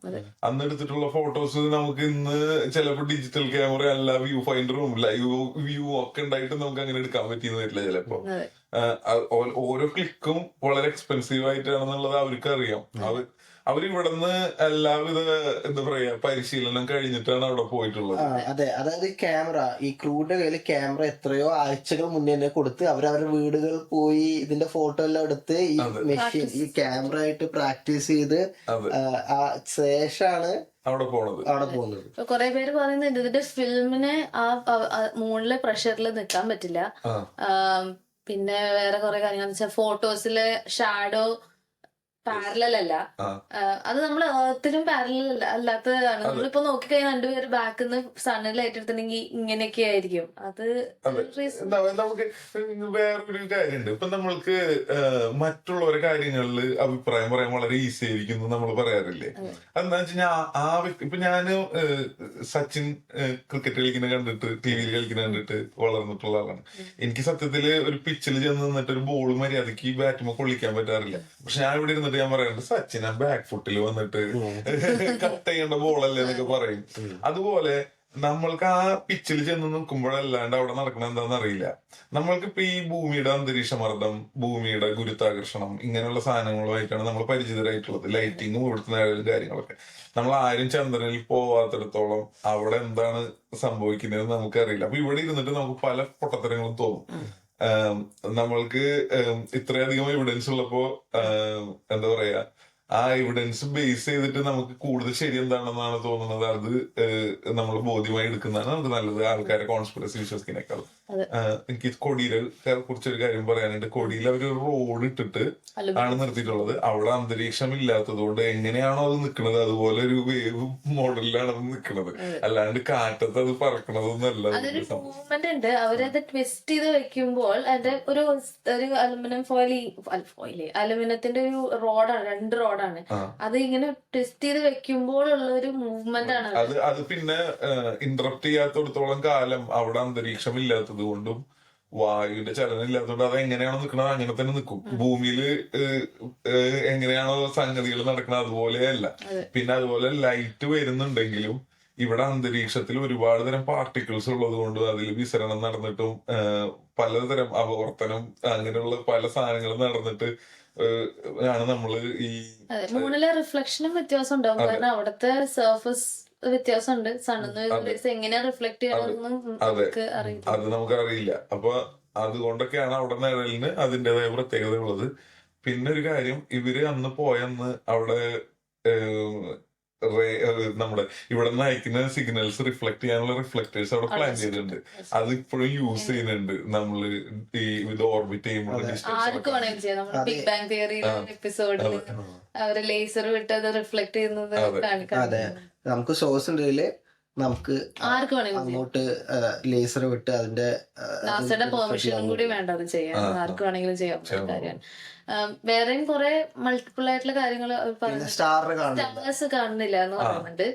അന്ന് എടുത്തിട്ടുള്ള ഫോട്ടോസ് നമുക്ക് ഇന്ന് ചിലപ്പോൾ ഡിജിറ്റൽ ക്യാമറ അല്ല, വ്യൂ ഫൈൻഡറും ലൈവ് വ്യൂ ഒക്കെ ഉണ്ടായിട്ട് നമുക്ക് അങ്ങനെ എടുക്കാൻ പറ്റിയെന്ന് വരില്ല ചിലപ്പോ. ഓരോ ക്ലിക്കും വളരെ എക്സ്പെൻസീവ് ആയിട്ടാണെന്നുള്ളത് അവർക്ക് അറിയാം. അവരിവിടുന്ന് എല്ലാവിധ എന്താ പറയാ പരിശീലനം കഴിഞ്ഞിട്ടാണ് അവിടെ പോയിട്ടുള്ളത്. അതെ, അതായത് ക്യാമറ, ഈ ക്രൂയുടെ കയ്യിൽ ക്യാമറ എത്രയോ ആഴ്ചകൾ മുന്നേ തന്നെ കൊടുത്ത് അവരവരുടെ വീടുകൾ പോയി ഇതിന്റെ ഫോട്ടോ എല്ലാം എടുത്ത് ഈ മെഷീൻ ഈ ക്യാമറ ആയിട്ട് പ്രാക്ടീസ് ചെയ്ത് ശേഷമാണ് അവിടെ പോകുന്നത്. കുറെ പേര് പറയുന്നുണ്ട് ഇതിന്റെ ഫിലിമിന് ആ മൂണിലെ പ്രഷറിൽ നിൽക്കാൻ പറ്റില്ല. പിന്നെ വേറെ കുറെ കാര്യങ്ങൾ വെച്ചാൽ ഫോട്ടോസില് ഷാഡോ പാരലൽ അല്ല, അത് നമ്മൾ ഏർത്തിലും പാരലൽ അല്ലാത്തതാണ്. നമ്മളിപ്പോ നോക്കിക്കഴിഞ്ഞാൽ രണ്ടുപേര് ബാക്കിൽ നിന്ന് സണ്ണിൽ ഏറ്റെടുത്തിട്ടുണ്ടെങ്കിൽ ഇങ്ങനെയൊക്കെ ആയിരിക്കും. അത് നമുക്ക് വേറൊരു കാര്യമുണ്ട്. ഇപ്പൊ നമ്മൾക്ക് മറ്റുള്ളവരുടെ കാര്യങ്ങളില് അഭിപ്രായം പറയാൻ വളരെ ഈസി ആയിരിക്കും നമ്മൾ പറയാറില്ലേ? അതെന്താ വെച്ച് കഴിഞ്ഞാൽ ഇപ്പൊ ഞാന് സച്ചിൻ ക്രിക്കറ്റ് കളിക്കുന്ന കണ്ടിട്ട്, ടിവിയിൽ കളിക്കുന്ന കണ്ടിട്ട് വളർന്നിട്ടുള്ള ആളാണ്. എനിക്ക് സത്യത്തില് ഒരു പിച്ചിൽ ചെന്ന് നിന്നിട്ട് ഒരു ബോൾ മര്യാദക്ക് ബാറ്റുമ്പോ കൊള്ളിക്കാൻ പറ്റാറില്ല. പക്ഷെ ഞാൻ ഇവിടെ ഇരുന്നിട്ട് ഞാൻ പറയുന്നുണ്ട്, സച്ചിൻ ആ ബാക്ക് ഫുട്ടിൽ വന്നിട്ട് കട്ട് ചെയ്യേണ്ട ബോളല്ലേ എന്നൊക്കെ പറയും. അതുപോലെ നമ്മൾക്ക് ആ പിച്ചിൽ ചെന്ന് നിൽക്കുമ്പോഴല്ലാണ്ട് അവിടെ നടക്കണം എന്താണെന്ന് അറിയില്ല. നമ്മൾക്കിപ്പോ ഈ ഭൂമിയുടെ അന്തരീക്ഷമർദ്ദം, ഭൂമിയുടെ ഗുരുത്വാകർഷണം, ഇങ്ങനെയുള്ള സാധനങ്ങളുമായിട്ടാണ് നമ്മൾ പരിചിതരായിട്ടുള്ളത്. ലൈറ്റിങ്ങും ഇവിടുത്തെ നേരലും കാര്യങ്ങളൊക്കെ. നമ്മൾ ആരും ചന്ദ്രനിൽ പോവാത്തിടത്തോളം അവിടെ എന്താണ് സംഭവിക്കുന്നതെന്ന് നമുക്കറിയില്ല. അപ്പൊ ഇവിടെ ഇരുന്നിട്ട് നമുക്ക് പല പൊട്ടത്തരങ്ങളും തോന്നും. നമ്മൾക്ക് ഇത്രയധികം എവിഡൻസ് ഉള്ളപ്പോ എന്താ പറയാ, ആ എവിഡൻസ് ബേസ് ചെയ്തിട്ട് നമുക്ക് കൂടുതൽ ശരി എന്താണെന്നാണ് തോന്നുന്നത് അത് നമ്മൾ ബോധ്യമായി എടുക്കുന്നതാണ് നമുക്ക് നല്ലത്, ആൾക്കാരെ കോൺസ്പിറസി വിശ്വസിക്കുന്നേക്കാൾ. എനിക്ക് കൊടിയിലെ കുറിച്ചൊരു കാര്യം പറയാനുണ്ട്. കൊടിയിൽ അവർ റോഡ് ഇട്ടിട്ട് ആണ് നിർത്തിയിട്ടുള്ളത്. അവിടെ അന്തരീക്ഷം ഇല്ലാത്തത് കൊണ്ട് എങ്ങനെയാണോ അത് നിൽക്കുന്നത് അതുപോലെ ഒരു വേവ് മോഡലിലാണ് അത് നിൽക്കുന്നത്, അല്ലാണ്ട് കാറ്റത്ത് അത് പറക്കണതൊന്നല്ല. അതൊരു മൂവ്മെന്റ് ഉണ്ട്. അവരത് ട്വിസ്റ്റ് ചെയ്ത് വെക്കുമ്പോൾ അതിന്റെ ഒരു അലുമിനിയം അലുമിനിയത്തിന്റെ ഒരു റോഡാണ്, 2 റോഡാണ്. അത് ഇങ്ങനെ ട്വിസ്റ്റ് ചെയ്ത് വെക്കുമ്പോൾ ഉള്ള ഒരു മൂവ്മെന്റ് ആണ് അത്. പിന്നെ ഇന്ററപ്റ്റ് ചെയ്യാത്തടത്തോളം കാലം അവിടെ അന്തരീക്ഷം ഇല്ലാത്തത് കൊണ്ടും വായുവിന്റെ ചലനം ഇല്ലാത്തതുകൊണ്ട് അത് എങ്ങനെയാണോ നിൽക്കുന്നത് അങ്ങനെ തന്നെ നിൽക്കും. ഭൂമിയില് എങ്ങനെയാണോ സംഗതികൾ നടക്കുന്നത് അതുപോലെയല്ല. പിന്നെ അതുപോലെ ലൈറ്റ് വരുന്നുണ്ടെങ്കിലും ഇവിടെ അന്തരീക്ഷത്തിൽ ഒരുപാട് തരം പാർട്ടിക്കിൾസ് ഉള്ളത് കൊണ്ട് അതിൽ വിസരണം നടന്നിട്ടും പലതരം അപവർത്തനം അങ്ങനെയുള്ള പല സാധനങ്ങളും നടന്നിട്ട് ആണ് നമ്മള് ഈ അതെ, മൂണിലെ റിഫ്ലക്ഷനും വ്യത്യാസം ഉണ്ടാവും. കാരണം അവിടുത്തെ സർഫസ് വ്യത്യാസമുണ്ട്. സണ്ണിന്ന് എങ്ങനെയാ റിഫ്ലക്ട് ചെയ്യണമെന്നും നമുക്ക് അറിയില്ല. അത് നമുക്കറിയില്ല. അപ്പൊ അതുകൊണ്ടൊക്കെയാണ് അവിടെ നിഴലിന് അതിൻ്റെതായ പ്രത്യേകത ഉള്ളത്. പിന്നെ ഒരു കാര്യം, ഇവര് അന്ന് പോയന്ന് അവിടെ നമ്മുടെ ഇവിടെ നിന്ന് അയക്കുന്ന സിഗ്നൽസ് റിഫ്ലക്ട് ചെയ്യാനുള്ള റിഫ്ലക്ടേഴ്സ് അവിടെ പ്ലാൻ ചെയ്തിട്ടുണ്ട്. അത് ഇപ്പോഴും യൂസ് ചെയ്യുന്നുണ്ട് നമ്മള് ഈ ഇത് ഓർബിറ്റ് ചെയ്യുമ്പോൾ. ആർക്ക് വേണമെങ്കിലും ചെയ്യാം. നമ്മുടെ ബിഗ് ബാങ് തിയറിയിലെ എപ്പിസോഡിൽ അവര് ലേസർ വിട്ട് അത് റിഫ്ലക്ട് ചെയ്യുന്നത് കാണിക്കാം. നമുക്ക് സോഴ്സ് ഉണ്ടെങ്കില് നമുക്ക് ആർക്ക് വേണമെങ്കിലും അങ്ങോട്ട് ലേസർ വിട്ട് അതിന്റെ നാസയുടെ പെർമിഷനും കൂടി വേണ്ട അത് ചെയ്യാൻ. ആർക്ക് വേണമെങ്കിലും ചെയ്യാൻ പറ്റുന്ന കാര്യമാണ്. വേറെയും കുറെ മൾട്ടിപ്പിൾ ആയിട്ടുള്ള കാര്യങ്ങൾ സ്റ്റാർസ് കാണുന്നില്ല എന്ന് പറയുന്നുണ്ട്.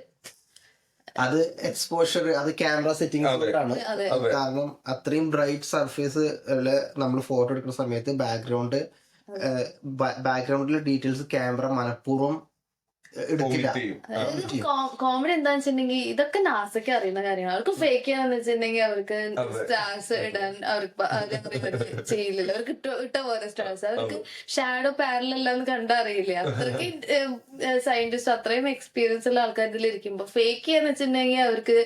അത് എക്സ്പോഷർ, അത് ക്യാമറ സെറ്റിംഗ് ആണ്. കാരണം അത്രയും ബ്രൈറ്റ് സർഫേസ് നമ്മൾ ഫോട്ടോ എടുക്കുന്ന സമയത്ത് ബാക്ക്ഗ്രൗണ്ടിലെ ഡീറ്റെയിൽസ് ക്യാമറ മനഃപൂർവ്വം എടുക്കില്ല. കോമഡി എന്താന്ന് വെച്ചിട്ടുണ്ടെങ്കിൽ ഇതൊക്കെ നാസയ്ക്ക് അറിയുന്ന കാര്യങ്ങൾ. അവർക്ക് ഫേക്ക് ചെയ്യാന്ന് വെച്ചിട്ടുണ്ടെങ്കിൽ അവർക്ക് സ്റ്റാർസ് ഇടാൻ അവർക്ക് ചെയ്യില്ലല്ലോ. അവർക്ക് ഇട്ട പോലെ സ്റ്റാർസ് അവർക്ക് ഷാഡോ പാരലെല്ലാം കണ്ടറിയില്ല. അത്രയ്ക്ക് സയന്റിസ്റ്റ് അത്രയും എക്സ്പീരിയൻസ് ഉള്ള ആൾക്കാർ ഇതിലിരിക്കുമ്പോ ഫേക്ക് ചെയ്യാന്ന് വെച്ചിട്ടുണ്ടെങ്കിൽ അവർക്ക്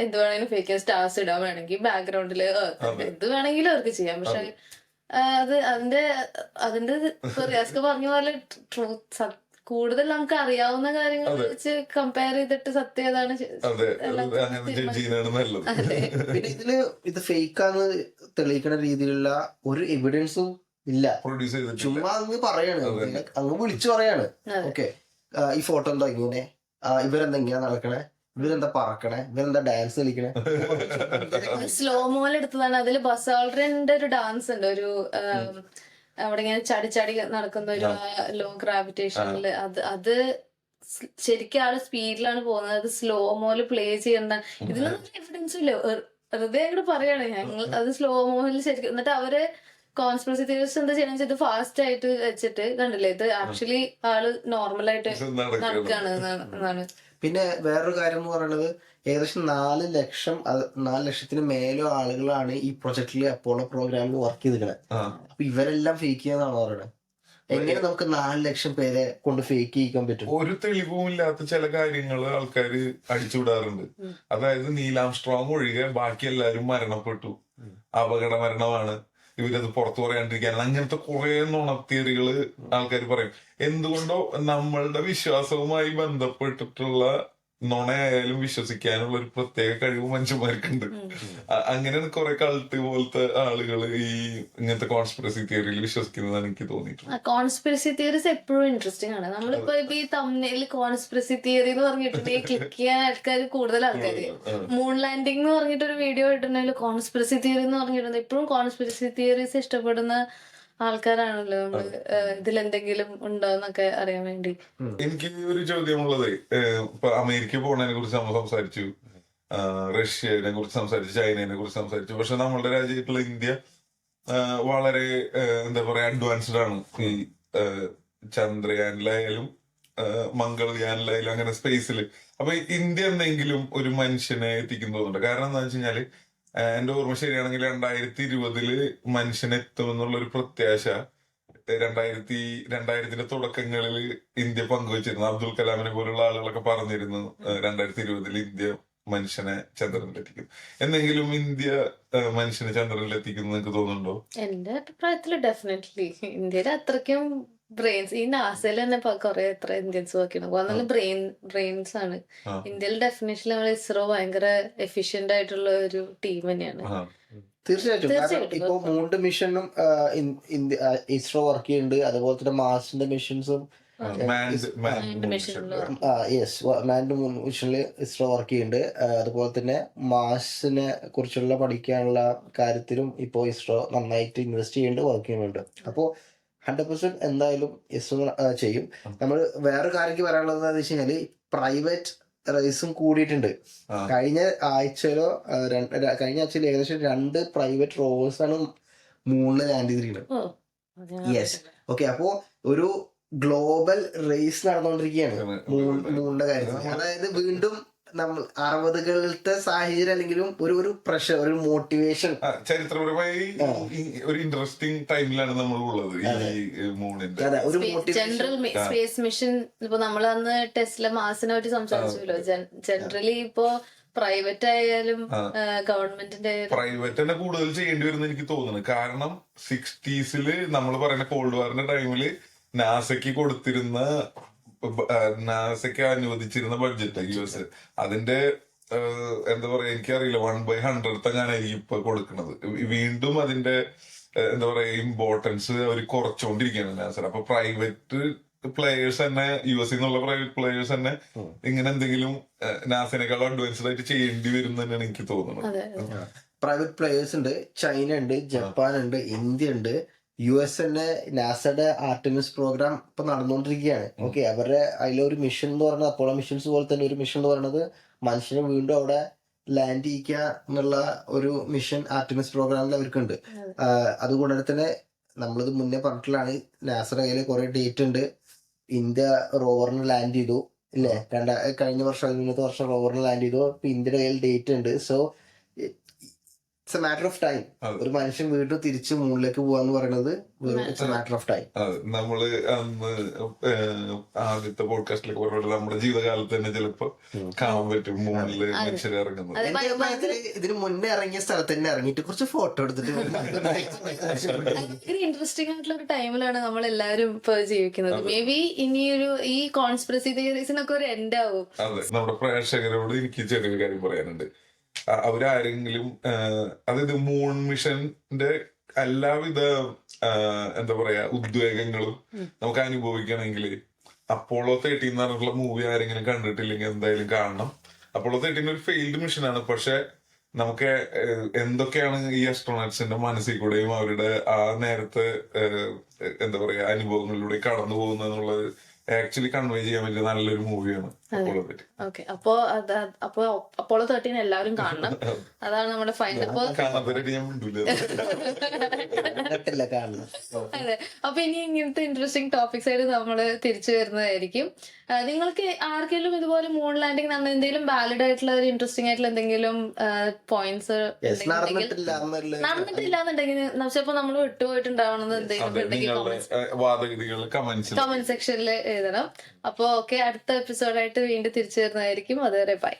എന്ത് വേണമെങ്കിലും ഫേക്ക് ചെയ്യാം. സ്റ്റാർസ് ഇടാൻ വേണമെങ്കിൽ ബാക്ക്ഗ്രൗണ്ടില് എന്ത് വേണമെങ്കിലും അവർക്ക് ചെയ്യാം. പക്ഷെ അത് അതിന്റെ റിയാസ്ക്ക് പറഞ്ഞ പോലെ ട്രൂത്ത് കൂടുതൽ നമുക്ക് അറിയാവുന്ന കാര്യങ്ങൾ വെച്ച് കമ്പയർ ചെയ്തിട്ട് സത്യം ഏതാണ് പിന്നെ ഇതില് ഇത് ഫേക്കാന്ന് തെളിയിക്കുന്ന രീതിയിലുള്ള ഒരു എവിഡൻസും ഇല്ല. ചുമ്മാ അങ്ങ് പറയാണ്, അങ്ങ് വിളിച്ചു പറയാണ്. ഓക്കെ, ഈ ഫോട്ടോ എന്താ ഇങ്ങനെ, ഇവരെന്താ ഇങ്ങനെ നടക്കണേ, ഇവരെന്താ പറക്കണേ, ഇവരെന്താ ഡാൻസ് കളിക്കണേ. സ്ലോ മോയിൽ എടുത്തതാണ്. അതില് ബസ് ഓൾഡറിന്റെ ഒരു ഡാൻസ് ഉണ്ട്, ഒരു അവിടെ ഇങ്ങനെ ചാടി നടക്കുന്ന ഒരു ലോ ഗ്രാവിറ്റേഷനിൽ. അത് ശരിക്കും ആള് സ്പീഡിലാണ് പോകുന്നത്. അത് സ്ലോ മോയില് പ്ലേ ചെയ്യണ്ട. ഇതിലൊന്നും എവിഡൻസും ഇല്ല. വെറുതെ അങ്ങോട്ട് പറയാണ് ഞങ്ങൾ അത് സ്ലോ മോയില് ശരിക്കും. എന്നിട്ട് അവര് കോൺസ്പിറസി തിയറിസ്റ്റ് എന്താ ചെയ്യണം വെച്ചാൽ ഇത് ഫാസ്റ്റ് ആയിട്ട് വെച്ചിട്ട് കണ്ടില്ലേ, ഇത് ആക്ച്വലി ആള് നോർമലായിട്ട് നടക്കുകയാണ് എന്നാണ്. പിന്നെ വേറൊരു കാര്യം എന്ന് പറയുന്നത്, ഏകദേശം 4 ലക്ഷത്തിന് മേലോ ആളുകളാണ് ഈ പ്രൊജക്ടില് അപ്പോളോ പ്രോഗ്രാമിൽ വർക്ക് ചെയ്തിരിക്കുന്നത്. അപ്പൊ ഇവരെല്ലാം ഫേക്ക് ചെയ്യാന്നാണ് പറയുന്നത്. എങ്ങനെ നമുക്ക് 4 ലക്ഷം പേരെ കൊണ്ട് ഫേക്ക് ചെയ്യിക്കാൻ പറ്റും? ഒരു തെളിവും ഇല്ലാത്ത ചില കാര്യങ്ങൾ ആൾക്കാര് അടിച്ചുവിടാറുണ്ട്. അതായത് നീൽ ആംസ്ട്രോങ് ഒഴികെ ബാക്കി എല്ലാവരും മരണപ്പെട്ടു, അപകട മരണമാണ്, ഇവരത് പുറത്തു പറയാണ്ടിരിക്കാൻ, അങ്ങനത്തെ കുറെ നുണത്തിയറികള് ആൾക്കാർ പറയും. എന്തുകൊണ്ടോ നമ്മളുടെ വിശ്വാസവുമായി ബന്ധപ്പെട്ടിട്ടുള്ള നുണയായാലും വിശ്വസിക്കാനുള്ള ഒരു പ്രത്യേക കഴിവ് മനുഷ്യന്മാർക്കുണ്ട്. അങ്ങനെയാണ് കുറെ കൾട്ട് പോലത്തെ ആളുകൾ ഈ ഇങ്ങനത്തെ കോൺസ്പിറസി തിയറിയിൽ വിശ്വസിക്കുന്നതാണ് എനിക്ക് തോന്നിയിട്ടുള്ളത്. കോൺസ്പിറസി തിയറീസ് എപ്പോഴും ഇൻട്രസ്റ്റിംഗ് ആണ്. നമ്മളിപ്പോ ഈ തമ്മിൽ കോൺസ്പിറസി തിയറി എന്ന് പറഞ്ഞിട്ടുണ്ടെങ്കിൽ ക്ലിക്ക് ചെയ്യാൻ ആൾക്കാർ കൂടുതൽ ആൾക്കാര്. മൂൺ ലാൻഡിംഗ് എന്ന് പറഞ്ഞിട്ടൊരു വീഡിയോ ഇട്ടിട്ടുണ്ടെങ്കിൽ കോൺസ്പിറസി തിയറി എന്ന് പറഞ്ഞിട്ടുണ്ടെങ്കിൽ എപ്പോഴും കോൺസ്പിറസി തിയറീസ് ഇഷ്ടപ്പെടുന്ന ആൾക്കാരാണല്ലോ നമ്മള്. ഇതിലെന്തെങ്കിലും ഉണ്ടോ എന്നൊക്കെ അറിയാൻ വേണ്ടി. എനിക്ക് ഒരു ചോദ്യമുള്ളത്, ഇപ്പൊ അമേരിക്ക പോണതിനെ കുറിച്ച് നമ്മൾ സംസാരിച്ചു, റഷ്യനെ കുറിച്ച് സംസാരിച്ചു, ചൈനയെ കുറിച്ച് സംസാരിച്ചു. പക്ഷെ നമ്മളുടെ രാജ്യത്തുള്ള ഇന്ത്യ വളരെ എന്താ പറയാ അഡ്വാൻസ്ഡ് ആണ്. ഈ ചന്ദ്രയാനിലായാലും മംഗൾയാനിലായാലും അങ്ങനെ സ്പേസില്. അപ്പൊ ഇന്ത്യ എന്തെങ്കിലും ഒരു മനുഷ്യനെ എത്തിക്കുന്നതുണ്ട്. കാരണം എന്താ വെച്ച് കഴിഞ്ഞാല് എന്റെ ഓർമ്മ ശരിയാണെങ്കിൽ 2020 മനുഷ്യനെത്തുമെന്നുള്ള ഒരു പ്രത്യാശ 2000ത്തിന്റെ തുടക്കങ്ങളിൽ ഇന്ത്യ പങ്കുവച്ചിരുന്നു. അബ്ദുൽ കലാമിനെ പോലുള്ള ആളുകളൊക്കെ പറഞ്ഞിരുന്നു 2020 ഇന്ത്യ മനുഷ്യനെ ചന്ദ്രനിലെത്തിക്കും. എന്തെങ്കിലും ഇന്ത്യ മനുഷ്യനെ ചന്ദ്രനിലെത്തിക്കും നിങ്ങൾക്ക് തോന്നുന്നുണ്ടോ? എന്റെ അഭിപ്രായത്തില് ഡെഫിനറ്റ്ലി ഇന്ത്യയിലെ അത്രയ്ക്കും ബ്രെയിൻസ്, ഈ നാസയിൽ തന്നെ കുറെ എത്ര ഇന്ത്യൻസ് വർക്ക് ചെയ്യണം. നല്ല ബ്രെയിൻസ് ആണ് ഇന്ത്യയിൽ. ഡെഫിനേഷൻ നമ്മൾ ഇസ്രോ ഭയങ്കര എഫിഷ്യന്റ് ആയിട്ടുള്ള ഒരു ടീം തന്നെയാണ്. തീർച്ചയായിട്ടും. ഇപ്പൊ മൂൺ മിഷനും ഇസ്രോ വർക്ക് ചെയ്യുന്നുണ്ട്. അതുപോലെ തന്നെ മാർസിന്റെ മിഷൻസും മാൻഡ് മിഷനിൽ ഇസ്രോ വർക്ക് ചെയ്യുന്നുണ്ട്. അതുപോലെ തന്നെ മാർസിനെ കുറിച്ചുള്ള പഠിക്കാനുള്ള കാര്യത്തിലും ഇപ്പോ ഇസ്രോ നന്നായിട്ട് ഇൻവെസ്റ്റ് ചെയ്യുന്നുണ്ട്, വർക്ക് ചെയ്യുന്നുണ്ട്. അപ്പോ 100% എന്തായാലും ഇസ്രോ ചെയ്യും. നമ്മൾ വേറെ കാര്യം പറയാനുള്ളത് എന്താണെന്ന് വെച്ച് കഴിഞ്ഞാല് പ്രൈവറ്റ് റേസും കൂടിയിട്ടുണ്ട്. കഴിഞ്ഞ ആഴ്ചയിൽ ഏകദേശം 2 പ്രൈവറ്റ് റോവേഴ്സ് ആണ് മൂണില് ലാൻഡ് ചെയ്തിരിക്കുന്നത്. Yes, okay. അപ്പോ ഒരു ഗ്ലോബൽ റേസ് നടന്നുകൊണ്ടിരിക്കുകയാണ് മൂണിന്റെ കാര്യത്തിൽ. അതായത് വീണ്ടും നമ്മൾ 60കളിലത്തെ സാഹചര്യം അല്ലെങ്കിലും ഒരു പ്രഷർ, ഒരു മോട്ടിവേഷൻ. ചരിത്രപരമായി ഒരു ഇൻട്രസ്റ്റിംഗ് ടൈമിലാണ് നമ്മൾ ഉള്ളത് ഈ മൂണിന്റെ. ഒരു ജനറൽ സ്പേസ് മിഷൻ ഇപ്പൊ നമ്മൾ അന്ന് ടെസ്ല മാസിനെ പറ്റി സംസാരിച്ചല്ലോ. ജനറലി ഇപ്പോ പ്രൈവറ്റ് ആയാലും ഗവൺമെന്റിന്റെ പ്രൈവറ്റ് തന്നെ കൂടുതൽ ചെയ്യേണ്ടി വരുന്ന എനിക്ക് തോന്നുന്നു. കാരണം 60s നമ്മൾ പറയുന്ന കോൾഡ് വാറിന്റെ ടൈമില് നാസയ്ക്ക് കൊടുത്തിരുന്ന നാസയ്ക്ക് അനുവദിച്ചിരുന്ന ബഡ്ജറ്റ് US അതിന്റെ എന്താ പറയാ, എനിക്കറിയില്ല 1/100th അങ്ങനെയായിരിക്കും ഇപ്പൊ കൊടുക്കുന്നത്. വീണ്ടും അതിന്റെ എന്താ പറയാ ഇമ്പോർട്ടൻസ് അവർ കുറച്ചുകൊണ്ടിരിക്കുകയാണ് നാസ. അപ്പൊ പ്രൈവറ്റ് പ്ലേയേഴ്സ് തന്നെ US എന്നുള്ള പ്രൈവറ്റ് പ്ലേയേഴ്സ് തന്നെ ഇങ്ങനെ എന്തെങ്കിലും നാസിനേക്കാൾ അഡ്വാൻസ്ഡ് ആയിട്ട് ചെയ്യേണ്ടി വരും തന്നെയാണ് എനിക്ക് തോന്നുന്നത്. പ്രൈവറ്റ് പ്ലേയേഴ്സ് ഉണ്ട്, ചൈന ഉണ്ട്, ജപ്പാൻ ഉണ്ട്, ഇന്ത്യ ഉണ്ട്, US തന്നെ നാസയുടെ ആർട്ടിമിസ് പ്രോഗ്രാം ഇപ്പൊ നടന്നുകൊണ്ടിരിക്കുകയാണ്. ഓക്കെ, അവരുടെ അതിലൊരു മിഷൻ എന്ന് പറയുന്നത് അപ്പോളോ മിഷൻസ് പോലെ തന്നെ ഒരു മിഷൻ എന്ന് പറയുന്നത് മനുഷ്യനെ വീണ്ടും അവിടെ ലാൻഡ് ചെയ്യിക്കുക എന്നുള്ള ഒരു മിഷൻ ആർട്ടിമിസ് പ്രോഗ്രാമിൽ അവർക്കുണ്ട്. അതുകൊണ്ട് തന്നെ നമ്മളിത് മുന്നേ പറഞ്ഞിട്ടുള്ളതാണ്, നാസയുടെ കയ്യിൽ കുറെ ഡേറ്റ് ഉണ്ട്. ഇന്ത്യ റോവറിന് ലാൻഡ് ചെയ്തു ഇല്ലേ, കഴിഞ്ഞ വർഷം മുന്നത്തെ വർഷം റോവറിന് ലാൻഡ് ചെയ്തു. ഇപ്പൊ ഇന്ത്യയുടെ കയ്യിൽ ഡേറ്റ് ഉണ്ട്. So it's A matter of time. ഒരു മനുഷ്യൻ വീണ്ടും തിരിച്ച് മൂണിലേക്ക് പോവാന്ന് പറയുന്നത് it's A matter of time. നമ്മള് അന്ന് ആദ്യത്തെ പോഡ്കാസ്റ്റിലൊക്കെ പറഞ്ഞത് നമ്മുടെ ജീവിതകാലത്ത് തന്നെ ചിലപ്പോ കാണാൻ പറ്റും മൂണില് മനുഷ്യർ ഇറങ്ങുന്നത്. എന്റെ അഭിപ്രായത്തില് ഇതിന് മുന്നേ ഇറങ്ങിയ സ്ഥലത്ത് തന്നെ ഇറങ്ങിയിട്ട് കുറച്ച് ഫോട്ടോ എടുത്തിട്ട് ഇൻട്രസ്റ്റിംഗ് ആയിട്ടുള്ള ഒരു ടൈമിലാണ് നമ്മൾ എല്ലാവരും ഇപ്പൊ ജീവിക്കുന്നത്. മേ ബി ഇനിയൊരു ഈ കോൺസ്പിറസി തിയറീസിനൊക്കെ ഒരു എൻഡ് ആവും. അതെ, നമ്മുടെ പ്രേക്ഷകരോട് എനിക്ക് ചെറിയൊരു കാര്യം പറയാനുണ്ട്. അവരാരെങ്കിലും അതായത് മൂൺ മിഷന്റെ എല്ലാവിധ എന്താ പറയാ ഉദ്വേഗങ്ങളും നമുക്ക് അനുഭവിക്കണമെങ്കിൽ അപ്പോളോ 13 എന്ന് പറഞ്ഞിട്ടുള്ള മൂവി ആരെങ്കിലും കണ്ടിട്ടില്ലെങ്കിൽ എന്തായാലും കാണണം. അപ്പോളോ 13 ഒരു ഫെയിൽഡ് മിഷനാണ്. പക്ഷെ നമുക്ക് എന്തൊക്കെയാണ് ഈ അസ്ട്രോണറ്റ്സിന്റെ മനസ്സിൽ കൂടെയും അവരുടെ ആ നേരത്തെ എന്താ പറയാ അനുഭവങ്ങളിലൂടെ കടന്നു പോകുന്നതെന്നുള്ളത് ആക്ച്വലി കൺവേ ചെയ്യാൻ പറ്റിയ നല്ലൊരു മൂവിയാണ് അപ്പോളോ 13. ഓക്കെ, അപ്പോ അപ്പോളോ 13 എല്ലാവരും കാണണം. അതാണ് നമ്മുടെ ഫൈനൽ. അതെ, അപ്പൊ ഇനി ഇങ്ങനത്തെ ഇൻട്രസ്റ്റിംഗ് ടോപ്പിക്സ് ആയിട്ട് നമ്മള് തിരിച്ചു വരുന്നതായിരിക്കും. നിങ്ങൾക്ക് ആർക്കെങ്കിലും ഇതുപോലെ മൂൺ ലാൻഡിങ് എന്തെങ്കിലും വാലിഡ് ആയിട്ടുള്ള ഒരു ഇൻട്രസ്റ്റിംഗ് ആയിട്ടുള്ള എന്തെങ്കിലും പോയിന്റ്സ് നടന്നിട്ടില്ല എന്നുണ്ടെങ്കിൽ ചിലപ്പോ നമ്മൾ വിട്ടുപോയിട്ടുണ്ടാവണമെന്ന് എന്തെങ്കിലും കമന്റ് സെക്ഷനിൽ എഴുതണം. അപ്പൊ ഓക്കെ, അടുത്ത എപ്പിസോഡായിട്ട് വീണ്ടും തിരിച്ചു വരുന്നതായിരിക്കും. അതുവരെ ബൈ.